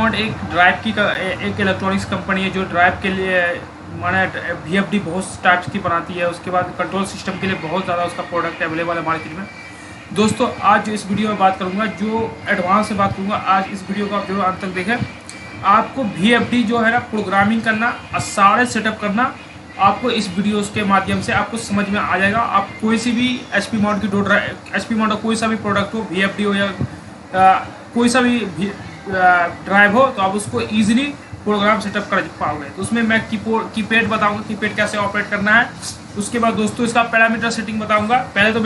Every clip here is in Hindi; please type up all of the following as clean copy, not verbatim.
मॉड एक ड्राइव की एक इलेक्ट्रॉनिक्स कंपनी है जो ड्राइव के लिए माने VFD बहुत टाइप्स की बनाती है। उसके बाद कंट्रोल सिस्टम के लिए बहुत ज़्यादा उसका प्रोडक्ट अवेलेबल है मार्केट में। दोस्तों आज जो इस वीडियो में बात करूंगा, जो एडवांस से बात करूंगा, आज इस वीडियो को आप जरूर अंत तक देखें। आपको VFD जो है ना प्रोग्रामिंग करना और सारे सेटअप करना आपको इस वीडियोस के माध्यम से आपको समझ में आ जाएगा। आप कोई सी भी HP मॉड की HP मॉड का कोई सा भी प्रोडक्ट हो, VFD हो या कोई सा भी ड्राइव हो, तो आप उसको ईजिली प्रोग्राम सेटअप कर पाओगे। तो उसमें मैं कीपैड बताऊंगा, कीपैड कैसे ऑपरेट करना है। उसके बाद दोस्तों इसका पैरामीटर सेटिंग बताऊंगा। पहले तो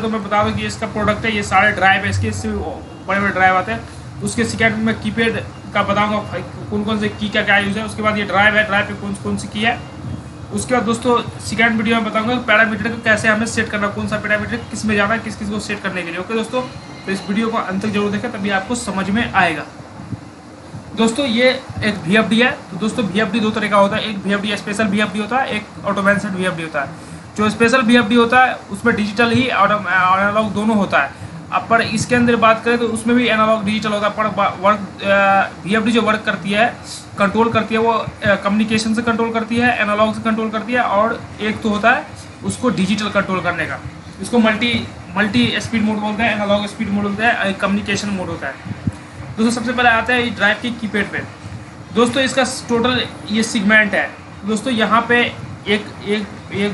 मैं बताऊंगा कि इसका प्रोडक्ट है, ये सारे ड्राइव है इसके, इससे बड़े बड़े ड्राइव आते हैं। उसके सेकेंड में मैं कीपैड का बताऊंगा कौन कौन से की का क्या यूज़ है। उसके बाद ये ड्राइव है, ड्राइव पे कौन सी की है। उसके बाद दोस्तों सेकेंड वीडियो में बताऊंगा पैरामीटर को कैसे हमें सेट करना, कौन सा पैरामीटर किस में जाना है, किस को सेट करने के लिए। ओके दोस्तों, तो इस वीडियो को अंत तक जरूर देखें, तभी आपको समझ में आएगा। दोस्तों ये एक VFD है। तो दोस्तों VFD दो तरह का होता है, एक VFD स्पेशल VFD होता है, एक ऑटोमेटेड VFD होता है। जो स्पेशल VFD होता है उसमें डिजिटल ही और एनालॉग दोनों होता है। अब पर इसके अंदर बात करें तो उसमें भी एनालॉग डिजिटल होता है, पर VFD जो वर्क करती है, कंट्रोल करती है, वो कम्युनिकेशन से कंट्रोल करती है, एनालॉग से कंट्रोल करती है, और एक तो होता है उसको डिजिटल कंट्रोल करने का। इसको मल्टी स्पीड मोड बोलते हैं, एनालॉग स्पीड मोड बोलते हैं, कम्युनिकेशन मोड होता है। दोस्तों सबसे पहले आता है ड्राइव की कीपैड पे। दोस्तों इसका टोटल ये सेगमेंट है। दोस्तों यहाँ पे एक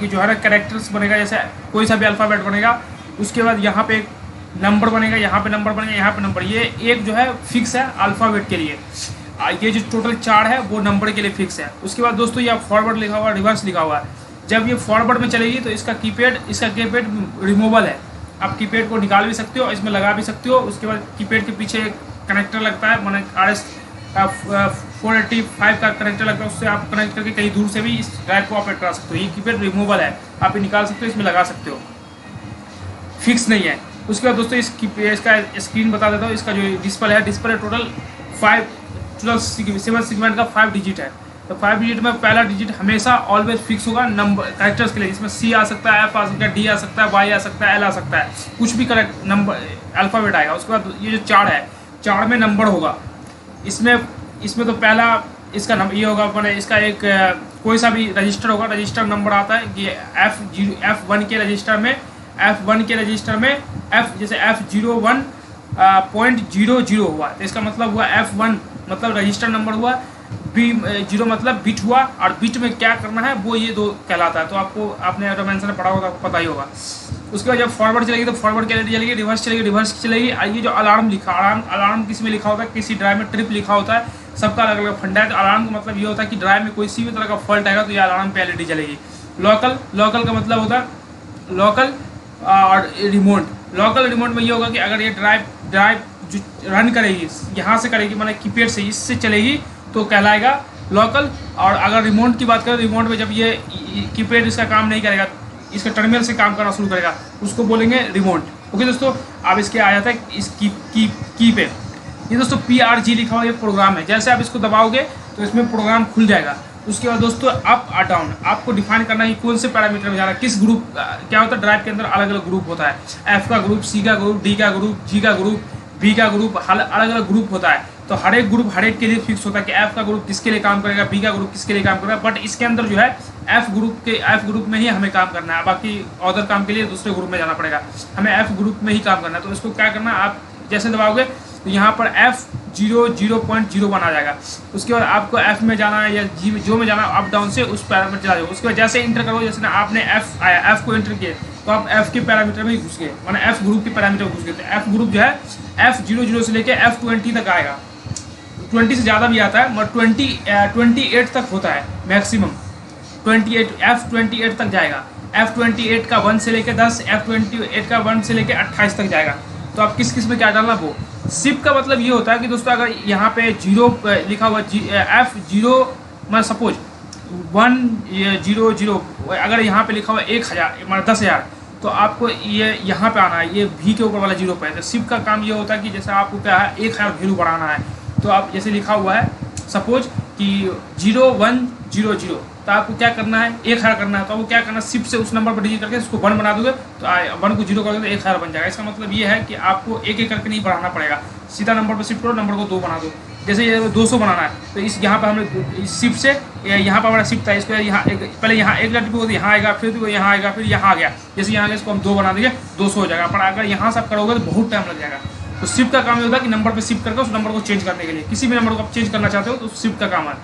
जो है ना कैरेक्टर्स बनेगा, जैसे कोई सा भी अल्फ़ाबेट बनेगा। उसके बाद यहाँ पे एक नंबर बनेगा, यहाँ पे नंबर बनेगा, यहाँ पे नंबर। ये एक जो है फिक्स है अल्फ़ाबेट के लिए। ये जो टोटल 4 है वो नंबर के लिए फिक्स है। उसके बाद दोस्तों ये फॉरवर्ड लिखा हुआ है, रिवर्स लिखा हुआ है। जब ये फॉरवर्ड में चलेगी तो इसका कीपैड रिमूवल है। आप कीपैड को निकाल भी सकते हो, इसमें लगा भी सकते हो। उसके बाद कीपैड के पीछे एक कनेक्टर लगता है, मैंने RS 485 का कनेक्टर लगता है, उससे आप कनेक्ट करके कहीं दूर से भी इस ड्राइव को ऑपरेट करा सकते हो। ये कीपैड रिमूवल है, आप ये निकाल सकते हो, इसमें लगा सकते हो, फिक्स नहीं है। उसके बाद दोस्तों इसका स्क्रीन बता देता हूँ। इसका जो डिस्प्ले है, डिस्प्ले टोटल 7 सेगमेंट का 5 डिजिट है। तो 5 डिजिट में पहला डिजिट हमेशा ऑलवेज फिक्स होगा नंबर कैरेक्टर्स के लिए। इसमें C आ सकता है, F आ सकता है, D आ सकता है, Y आ सकता है, L आ सकता है, कुछ भी करेक्ट नंबर अल्फ़ाबेट आएगा। उसके बाद ये जो 4 है, 4 में नंबर होगा। इसमें तो पहला इसका नंबर ये होगा, मैंने इसका एक कोई सा भी रजिस्टर होगा, रजिस्टर नंबर आता है कि F1 के रजिस्टर में F जैसे F01.00 हुआ, तो इसका मतलब हुआ F1 मतलब रजिस्टर नंबर हुआ, B0 मतलब बिट हुआ, और बिट में क्या करना है वो ये दो कहलाता है। तो आपने ऑटोमेशन में पढ़ा होगा, आपको पता ही होगा। उसके बाद जब फॉरवर्ड चलेगी तो फॉरवर्ड कैलेंडर चलेगी, रिवर्स चलेगी। ये जो अलार्म किस में लिखा होता है, किसी ड्राइव में ट्रिप लिखा होता है, सबका अलग अलग फंडा है। तो अलार्म का मतलब ये होता है कि ड्राइव में कोई सी भी तरह का फॉल्ट आएगा तो ये अलार्म पे LED चलेगी। लोकल का मतलब होता है लोकल और रिमोट। लोकल रिमोट में ये होगा कि अगर ये ड्राइव जो रन करेगी, यहाँ से करेगी, मतलब कीपैड से इससे चलेगी तो कहलाएगा लोकल। और अगर रिमोट की बात करें, रिमोट में जब ये कीपैड इसका काम नहीं करेगा, इसका टर्मिनल से काम करना शुरू करेगा, उसको बोलेंगे रिमोट। ओके दोस्तों, अब इसके आ जाता है इस की पे। ये दोस्तों PRG लिखा हुआ ये प्रोग्राम है। जैसे आप इसको दबाओगे तो इसमें प्रोग्राम खुल जाएगा। उसके बाद दोस्तों अप और डाउन आपको डिफाइन करना है कि कौन से पैरामीटर में जा रहा है, किस ग्रुप क्या होता है। ड्राइव के अंदर अलग अलग ग्रुप होता है, F का ग्रुप, C का ग्रुप, D का ग्रुप, G का ग्रुप, B का ग्रुप, अलग अलग ग्रुप होता है। तो हर एक ग्रुप हर एक के लिए फिक्स होता है कि F का ग्रुप किसके लिए काम करेगा, B का ग्रुप किसके लिए काम करेगा। बट इसके अंदर जो है F ग्रुप में ही हमें काम करना है, बाकी अदर काम के लिए दूसरे ग्रुप में जाना पड़ेगा। हमें F ग्रुप में ही काम करना है। तो इसको क्या करना है, आप जैसे दबाओगे तो यहाँ पर F0.01 आ जाएगा। उसके बाद आपको F में जाना है या जो में जाना है, अप डाउन से उस पैरामीटर चला जाएगा। उसके बाद जैसे इंटर करोगे, जैसे ना आपने F आया, F को इंटर किए तो आप F के पैरामीटर में ही घुस गए, माना F ग्रुप के पैरामीटर में घुस गए। तो F ग्रुप जो है F00 से लेके F20 तक आएगा। 20 से ज़्यादा भी आता है, मगर 28 तक होता है मैक्सिमम। F28 तक जाएगा। F28 का 1 से लेके 10, F28 का 1 से लेके 28 तक जाएगा। तो आप किस में क्या डालना वो। शिफ्ट का मतलब ये होता है कि दोस्तों अगर यहाँ पे 0 लिखा हुआ F0 मैं सपोज 100, अगर यहाँ पे लिखा हुआ 1000 मतलब 10,000, तो आपको ये यहाँ पे आना है, ये V के ऊपर वाला 0 पे है। तो शिफ्ट का काम ये होता है कि जैसे आपको क्या है 1000 वैल्यू बढ़ाना है, तो आप जैसे लिखा हुआ है सपोज कि 0100, तो आपको क्या करना है 1000 करना है। तो आपको क्या करना है, शिफ्ट से उस नंबर पर डिजिट करके उसको 1 बना दोगे तो 1 को 0 कर दोगे तो 1000 बन जाएगा। इसका मतलब ये है कि आपको एक एक करके नहीं बढ़ाना पड़ेगा, सीधा नंबर पर शिफ्ट करो, नंबर को 2 बना दो। जैसे ये 200 बनाना है तो इस यहाँ पर हमने शिफ्ट से यहाँ पर हमारा शिफ्ट था, इसको यहाँ पहले यहाँ एक लटकू होती यहाँ आएगा, फिर वो यहाँ आएगा, फिर यहाँ आ गया। जैसे यहाँ आ गया इसको हम 2 बना देंगे, 200 हो जाएगा। पर अगर यहाँ से आप करोगे तो बहुत टाइम लग जाएगा। तो शिफ्ट का काम ये होता है कि नंबर पे शिफ्ट करके उस नंबर को चेंज करने के लिए, किसी भी नंबर को आप चेंज करना चाहते हो तो शिफ्ट का काम है।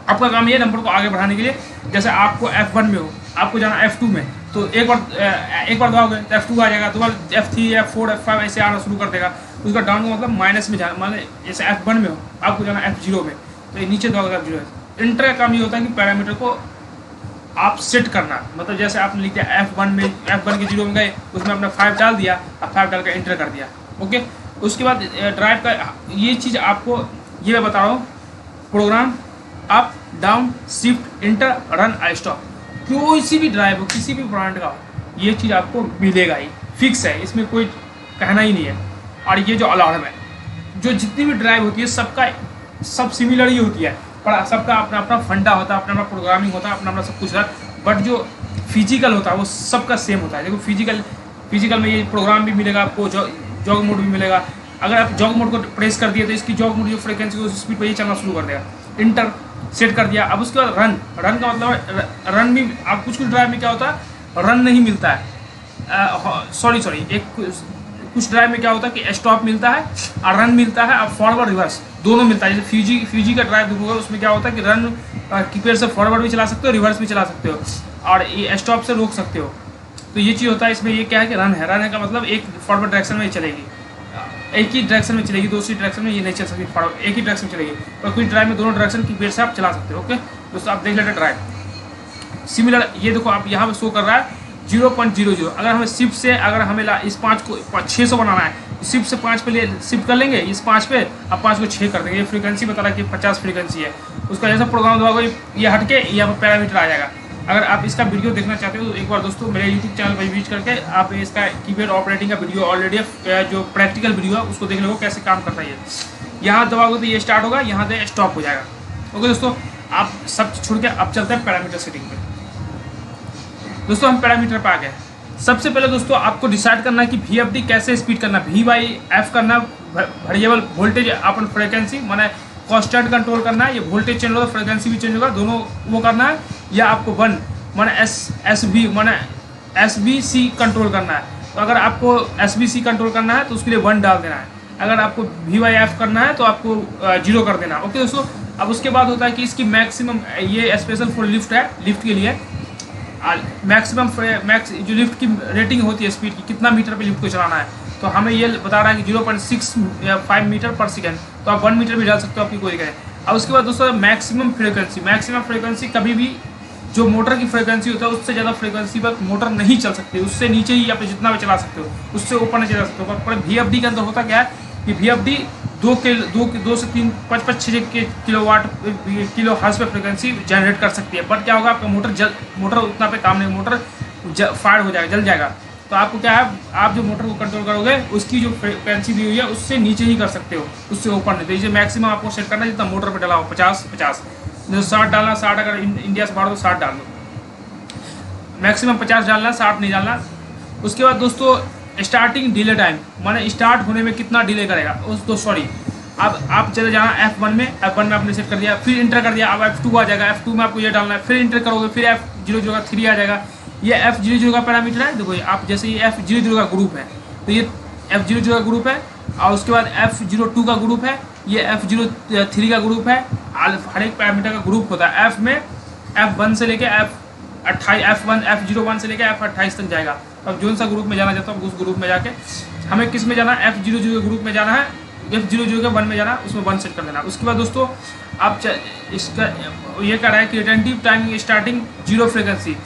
आपका काम ये नंबर को आगे बढ़ाने के लिए, जैसे आपको F1 में हो, आपको जाना F2 में, तो एक बार दबाओगे तो F2 आ जाएगा, 2 बार F3 F4 F5 ऐसे आना शुरू कर देगा। उसका डाउन का मतलब माइनस में जाना, मतलब जैसे F1 में हो आपको जाना F0 में, तो ये नीचे दबाओगे F0। इंटर का काम ये होता है कि पैरामीटर को आप सेट करना, मतलब जैसे आपने लिख दिया F1 के 0 में गए, उसमें आपने 5 डाल दिया, अब 5 डाल कर इंटर कर दिया। ओके, उसके बाद ड्राइव का ये चीज़ आपको ये मैं बता रहा हूँ, program up down shift enter run I stop, कोई भी ड्राइव हो, किसी भी ब्रांड का हो, ये चीज़ आपको मिलेगा ही, फिक्स है, इसमें कोई कहना ही नहीं है। और ये जो अलार्म है, जो जितनी भी ड्राइव होती है सब सिमिलर ही होती है, पर सबका अपना अपना फंडा होता है, अपना अपना प्रोग्रामिंग होता है, अपना अपना सब कुछ होता है। बट जो फिजिकल होता है वो सबका सेम होता है। देखो फिजिकल में ये प्रोग्राम भी मिलेगा आपको, जॉग मोड भी मिलेगा। अगर आप जॉग मोड को प्रेस कर दिए तो इसकी जॉग मोड जो फ्रिक्वेंसी उस स्पीड पर ये चलना शुरू कर देगा। इंटर सेट कर दिया, अब उसके बाद रन का मतलब रन भी आप कुछ ड्राइव में क्या होता है, रन नहीं मिलता है, सॉरी एक कुछ ड्राइव में क्या होता है कि स्टॉप मिलता है और रन मिलता है, अब फॉरवर्ड रिवर्स दोनों मिलता है। जैसे फ्यूजी का ड्राइव देखोगे उसमें क्या होता है कि रन कीपैड से फॉरवर्ड भी चला सकते हो, रिवर्स भी चला सकते हो, और ये स्टॉप से रोक सकते हो। तो ये चीज़ होता है इसमें। ये क्या है कि रन है का मतलब एक फॉरवर्ड डायरेक्शन में चलेगी, एक ही डायरेक्शन में चलेगी, दूसरी डायरेक्शन में ये नहीं चल सकती, फॉरवर्ड एक ही डायरेक्शन चलेगी। और कुछ ड्राइव में दोनों डायरेक्शन कीपैड से आप चला सकते हो। ओके दोस्तों, आप देख लेते ड्राइव सिमिलर। ये देखो आप यहाँ पे शो कर रहा है 0.00। अगर हमें शिफ्ट से अगर हमें इस 5 को 600 बनाना है, शिफ्ट से 5 पे ले शिफ्ट कर लेंगे, इस 5 पे अब 5 को 6 कर देंगे। ये फ्रीक्वेंसी बता रहा है कि 50 फ्रीक्वेंसी है। उसका जैसा प्रोग्राम दबाओगे ये हटके यहाँ पर पैरामीटर आ जाएगा। अगर आप इसका वीडियो देखना चाहते हो तो एक बार दोस्तों मेरे यूट्यूब चैनल पर विजिट करके आप इसका कीपैड ऑपरेटिंग का वीडियो ऑलरेडी जो प्रैक्टिकल वीडियो है उसको देख लो कैसे काम करता है। यहाँ दबाओगे तो ये स्टार्ट होगा, यहाँ से स्टॉप हो जाएगा। ओके दोस्तों, आप सब छोड़ के अब चलते हैं पैरामीटर सेटिंग पे। दोस्तों हम पैरामीटर पे आ गए। सबसे पहले दोस्तों आपको डिसाइड करना है कि VFD कैसे स्पीड करना, V/F करना, वेरिएबल वोल्टेज अपन फ्रिक्वेंसी माने कांस्टेंट कंट्रोल करना है, ये वोल्टेज चेंज होगा फ्रिक्वेंसी भी चेंज होगा, दोनों वो करना है, या आपको 1 माने SB माने SBC कंट्रोल करना है। तो अगर आपको SBC कंट्रोल करना है तो उसके लिए 1 डाल देना है। अगर आपको V/F करना है तो आपको 0 कर देना। ओके दोस्तों, अब उसके बाद होता है कि इसकी मैक्सिमम, ये स्पेशल फॉर लिफ्ट है, लिफ्ट के लिए मैक्सिमम जो लिफ्ट की रेटिंग होती है स्पीड की, कितना मीटर पे लिफ्ट को चलाना है, तो हमें ये बता रहा है कि 0.65 मीटर पर सेकेंड। तो आप 1 मीटर भी डाल सकते हो, आपकी कोई दिक्कत नहीं। और उसके बाद दोस्तों मैक्सिमम फ्रीक्वेंसी कभी भी जो मोटर की फ्रीक्वेंसी होता है उससे ज़्यादा फ्रीक्वेंसी पर मोटर नहीं चल सकती, उससे नीचे ही आप जितना भी चला सकते हो, उससे ऊपर नहीं चला सकते हो। पर VFD के अंदर होता क्या है कि VFD 2 से 3 5-6 किलो हर्ट्ज पे फ्रिक्वेंसी जनरेट कर सकती है। बट क्या होगा, आपका मोटर उतना पे काम नहीं, मोटर फायर हो जाएगा, जल जाएगा। तो आपको क्या है, आप जो मोटर को कंट्रोल करोगे उसकी जो फ्रिक्वेंसी दी हुई है उससे नीचे ही कर सकते हो, उससे ऊपर नहीं। तो ये मैक्सिमम आपको सेट करना है जितना मोटर पे डाला हो, 50 जैसे 60 डालना, 60 अगर इंडिया से बाहर तो 60 डाल दो, मैक्सिमम 50 डालना, 60 नहीं डालना। उसके बाद दोस्तों स्टार्टिंग डिले टाइम माने स्टार्ट होने में कितना डिले करेगा सॉरी, अब आप चले जाना F1 में आपने सेट कर दिया, फिर इंटर कर दिया, अब F2 आ जाएगा, F2 में आपको ये डालना है, फिर इंटर करोगे, फिर F00 का 3 आ जाएगा। ये F00 का पैरामीटर है। देखो आप जैसे ये F00 का ग्रुप है, तो ये F00 का ग्रुप है, और उसके बाद F02 का ग्रुप है, ये F03 का ग्रुप है। हर एक पैरामीटर का ग्रुप होता है। F में F1 से लेके F01 से लेके F28 तक जाएगा। अब जो सा ग्रुप में जाना चाहता हूँ उस ग्रुप में जाके हमें किस में जाना है, F00 के ग्रुप में जाना है, F00 के 1 में जाना है, उसमें 1 सेट कर देना। उसके बाद दोस्तों आप इसका ये कह रहा है कि retentive timing starting 0 frequency,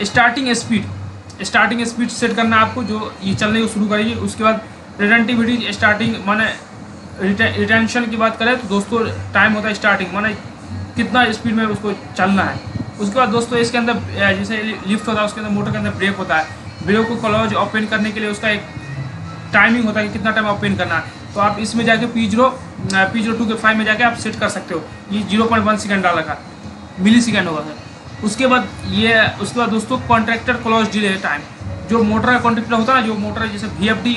starting speed set करना है आपको, जो ये चलने को शुरू करेगी। उसके बाद रिटेंटिविटी स्टार्टिंग माने रिटेंशन की बात करें तो दोस्तों टाइम होता है स्टार्टिंग माने कितना स्पीड में उसको चलना है। उसके बाद दोस्तों इसके अंदर जैसे लिफ्ट होता है उसके अंदर मोटर के अंदर ब्रेक होता है, ब्रेक को क्लोज ओपन करने के लिए उसका एक टाइमिंग होता है कि कितना टाइम ओपन करना है। तो आप इसमें जाके P02 के 5 में जाके आप सेट कर सकते हो। ये 0.1 सेकेंड डाल रखा, मिली सेकेंड होगा सर। उसके बाद दोस्तों कॉन्ट्रैक्टर क्लोज डिले टाइम, जो मोटर का कॉन्ट्रैक्टर होता है, जो मोटर जैसे VFD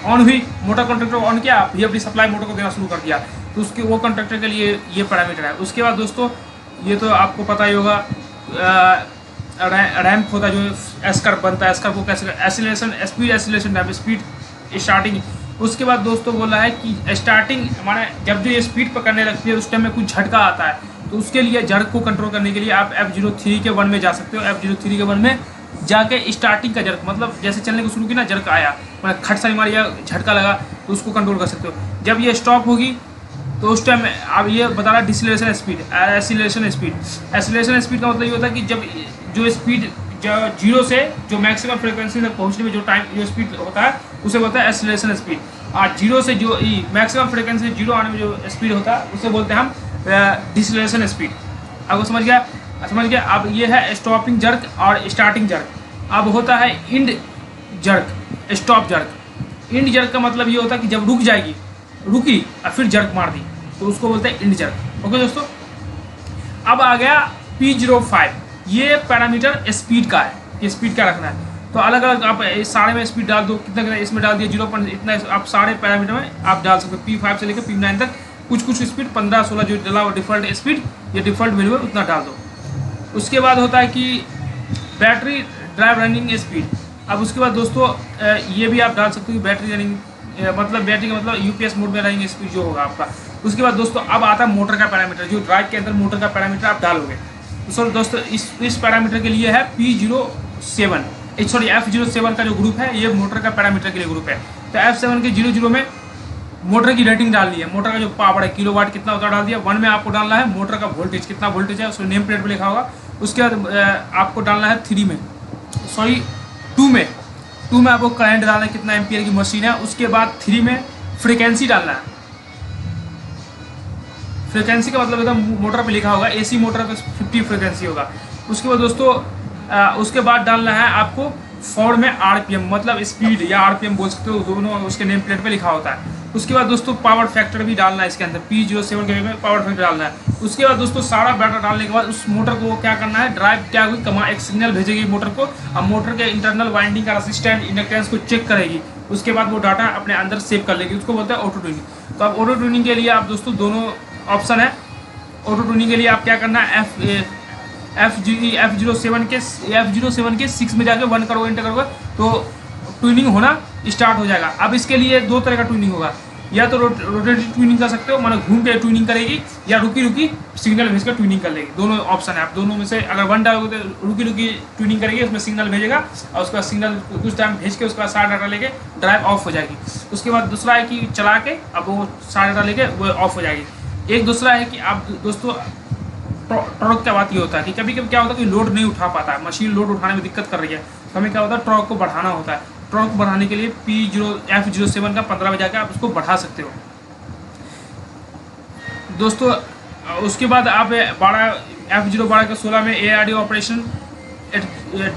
ऑन हुई, मोटर कॉन्ट्रैक्टर ऑन किया, VFD सप्लाई मोटर को देना शुरू कर दिया, तो उसके वो कंडक्टर के लिए ये पैरामीटर है। उसके बाद दोस्तों ये तो आपको पता ही होगा, रैंप होता है जो एस कर्व बनता है, एस कर्व को कैसे acceleration speed, acceleration ramp, speed starting. उसके बाद दोस्तों बोला है कि स्टार्टिंग माने जब जो ये स्पीड पकड़ने लगती है उस टाइम में कुछ झटका आता है, तो उसके लिए जर्क को कंट्रोल करने के लिए आप F03 के 1 में जा सकते हो। F03 के 1 में जाके स्टार्टिंग का जर्क, मतलब जैसे चलने को शुरू की ना, जर्क आया मतलब खट सारी मारी या झटका लगा, तो उसको कंट्रोल कर सकते हो। जब ये स्टॉप होगी तो उस टाइम अब ये बता रहा है deceleration speed, acceleration speed. Acceleration speed का मतलब ये होता है कि जब जो स्पीड जीरो से जो मैक्सिमम फ्रिक्वेंसी तक पहुंचने में जो टाइम जो स्पीड होता है उसे बोलता है एसिलेशन स्पीड। और जीरो से जो मैक्सिमम फ्रिक्वेंसी जीरो आने में जो स्पीड होता है उसे बोलते हैं हम डिसलेशन स्पीड। आपको समझ गया? समझ गया। अब ये है स्टॉपिंग जर्क और स्टार्टिंग जर्क। अब होता है end jerk, stop jerk. End jerk का मतलब ये होता है कि जब रुक जाएगी, रुकी और फिर जर्क मार दी, तो उसको बोलते हैं इंड जर्क। ओके दोस्तों, अब आ गया P05। ये पैरामीटर स्पीड का है कि स्पीड क्या रखना है। तो अलग अलग आप सारे में स्पीड डाल दो, कितना कितना इसमें डाल दिया 0 इतना, आप सारे पैरामीटर में आप डाल सकते हो। P5 से लेकर P9 तक कुछ स्पीड 15-16 जो डाला वो डिफ़ॉल्ट स्पीड, ये डिफ़ॉल्ट वैल्यू है उतना डाल दो। उसके बाद होता है कि बैटरी ड्राइव रनिंग स्पीड। अब उसके बाद दोस्तों ये भी आप डाल सकते हो कि बैटरी रनिंग मतलब बैटरी का मतलब यूपीएस मोड में रनिंग स्पीड जो होगा आपका। उसके बाद दोस्तों अब आता है मोटर का पैरामीटर, जो ड्राइव के अंदर मोटर का पैरामीटर आप डालोगे। तो सर दोस्तों इस पैरामीटर के लिए है F07 का जो ग्रुप है, ये मोटर का पैरामीटर के लिए ग्रुप है। तो F7 के 00 में मोटर की रेटिंग डालनी है, मोटर का जो पावर है किलोवाट कितना होता डाल दिया। 1 में आपको डालना है मोटर का वोल्टेज, कितना वोल्टेज है उसमें नेम प्लेट पर लिखा होगा। उसके बाद आपको डालना है 2 में आपको करंट डालना है, कितना एम्पियर की मशीन है। उसके बाद 3 में फ्रीक्वेंसी डालना है। फ्रीक्वेंसी का मतलब एकदम मोटर पे लिखा होगा, एसी मोटर पे 50 फ्रीक्वेंसी होगा। उसके बाद दोस्तों उसके बाद डालना है आपको 4 में आरपीएम, मतलब स्पीड या आरपीएम बोल सकते हो, दोनों उसके नेम प्लेट पे लिखा होता है। उसके बाद दोस्तों पावर फैक्टर भी डालना है इसके अंदर, P07 के में पावर फैक्टर डालना है। उसके बाद दोस्तों सारा डाटा डालने के बाद उस मोटर को क्या करना है, ड्राइव क्या होगी, एक सिग्नल भेजेगी मोटर को। अब मोटर के इंटरनल वाइंडिंग का रेसिस्टेंस इंडक्टेंस को चेक करेगी। उसके बाद वो डाटा अपने अंदर सेव कर लेगी, उसको बोलते हैं ऑटो ट्यूनिंग। तो अब ऑटो ट्यूनिंग के लिए आप दोस्तों दोनों ऑप्शन है। ऑटो ट्यूनिंग के लिए आप क्या करना है, F07 के 6 में जाके 1 करोगे, एंटर करोगे तो ट्यूनिंग होना स्टार्ट हो जाएगा। अब इसके लिए 2 तरह का ट्यूनिंग होगा, या तो रोटेटिव ट्यूनिंग कर सकते हो, मतलब घूम के ट्यूनिंग करेगी, या रुकी सिग्नल भेजकर ट्यूनिंग कर लेगी। दोनों ऑप्शन है, आप दोनों में से अगर 1 डालोगे तो रुकी ट्यूनिंग करेगी, उसमें सिग्नल भेजेगा और उसका सिग्नल कुछ टाइम भेज के उसके बाद सारा डाटा लेके ड्राइव ऑफ हो जाएगी। उसके बाद दूसरा है कि चला के अब वो सारा डाटा लेके वो ऑफ हो जाएगी। एक दूसरा है कि आप दोस्तों टॉर्क का बात ये होता है कि कभी कभी क्या होता है कि लोड नहीं उठा पाता है, मशीन लोड उठाने में दिक्कत कर रही है, तो हमें क्या होता है टॉर्क को बढ़ाना होता है। टॉर्क बढ़ाने के लिए F07 का 15 में जाकर आप उसको बढ़ा सकते हो दोस्तों। उसके बाद आप F012 के 16 में ARD ऑपरेशन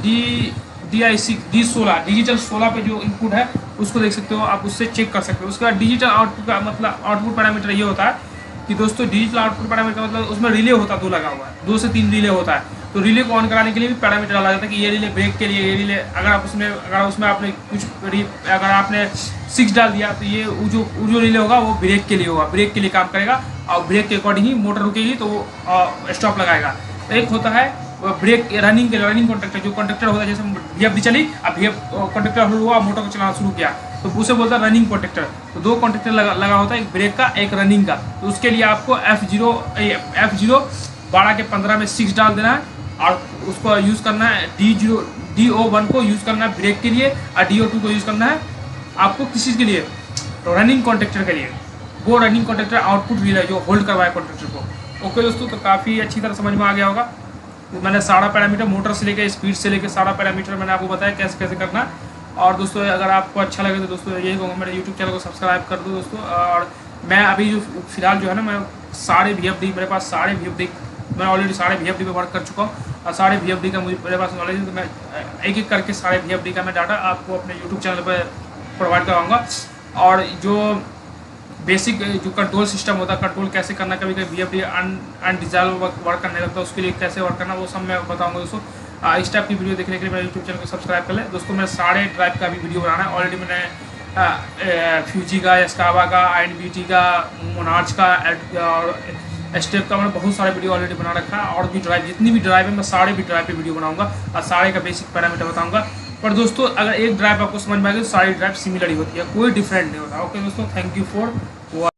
D16 डिजिटल 16 पे जो इनपुट है उसको देख सकते हो, आप उससे चेक कर सकते हो। उसके बाद डिजिटल आउटपुट का मतलब आउटपुट पैरामीटर ये होता है कि दोस्तों डिजिटल आउटपुट पैरामीटर मतलब उसमें रिले होता है, 2 लगा हुआ है, 2 से 3 रिले होता है। तो रिले को ऑन कराने के लिए भी पैरामीटर डाला जाता है कि ये रिले ब्रेक के लिए, ये रिले अगर उसमें आपने कुछ अगर आपने 6 डाल दिया तो ये जो रिले होगा वो ब्रेक के लिए होगा, ब्रेक के लिए काम करेगा और ब्रेक के अकॉर्डिंग ही मोटर रुकेगी तो वो स्टॉप लगाएगा। तो एक होता है ब्रेक रनिंग के लिए रनिंग कॉन्ट्रैक्टर, जो कॉन्ट्रैक्टर होता है जैसे VFD चली, अब कॉन्ट्रैक्टर हुआ मोटर को चलाना शुरू किया तो उसे बोलता है रनिंग कॉन्ट्रैक्टर। तो 2 कॉन्ट्रैक्टर लगा होता है, एक ब्रेक का एक रनिंग का। तो उसके लिए आपको F012 के 15 में 6 डाल देना है और उसको यूज़ करना है। DO1 को यूज़ करना है ब्रेक के लिए और DO2 को यूज़ करना है आपको किस चीज़ के लिए, रनिंग कॉन्ट्रैक्टर के लिए। वो रनिंग कॉन्ट्रैक्टर आउटपुट रिले जो होल्ड करवाए कॉन्ट्रैक्टर को। ओके दोस्तों, तो काफ़ी अच्छी तरह समझ में आ गया होगा। तो मैंने सारा पैरामीटर मोटर से लेकर स्पीड से लेकर सारा पैरामीटर मैंने आपको बताया कैसे कैसे करना। और दोस्तों अगर आपको अच्छा लगे तो दोस्तों यही कहूँगा मेरे यूट्यूब चैनल को सब्सक्राइब कर दो दोस्तों। और मैं अभी जो फिलहाल जो है ना, मैं सारे VFD मेरे पास सारे VFD मैं ऑलरेडी सारे VFD पे वर्क कर चुका हूँ और सारे VFD का मेरे पास नॉलेज है। तो मैं एक करके सारे VFD का मैं डाटा आपको अपने यूट्यूब चैनल पर प्रोवाइड कराऊँगा। और जो बेसिक जो कंट्रोल सिस्टम होता है, कंट्रोल कैसे करना, कभी कभी VFD अनडिजायरेबल वर्क करने लगता है, उसके लिए कैसे वर्क करना वो सब मैं बताऊँगा दोस्तों। इस टाइप की वीडियो देखने के लिए मेरे यूट्यूब चैनल को सब्सक्राइब कर लें दोस्तों। मेरे सारे ड्राइव का भी वीडियो बनाना है, ऑलरेडी मैंने फ्यूजी का, एस्कावा का, INVT का, मोनार्च का और स्टेप का मैंने बहुत सारे वीडियो ऑलरेडी बना रखा है। और भी ड्राइव, जितनी भी ड्राइव है मैं सारे भी ड्राइव पे वीडियो बनाऊंगा और सारे का बेसिक पैरामीटर बताऊंगा। पर दोस्तों अगर एक ड्राइव आपको समझ में आ गई तो सारी ड्राइव सिमिलर ही होती है, कोई डिफरेंट नहीं होता। ओके दोस्तों, थैंक यू फॉर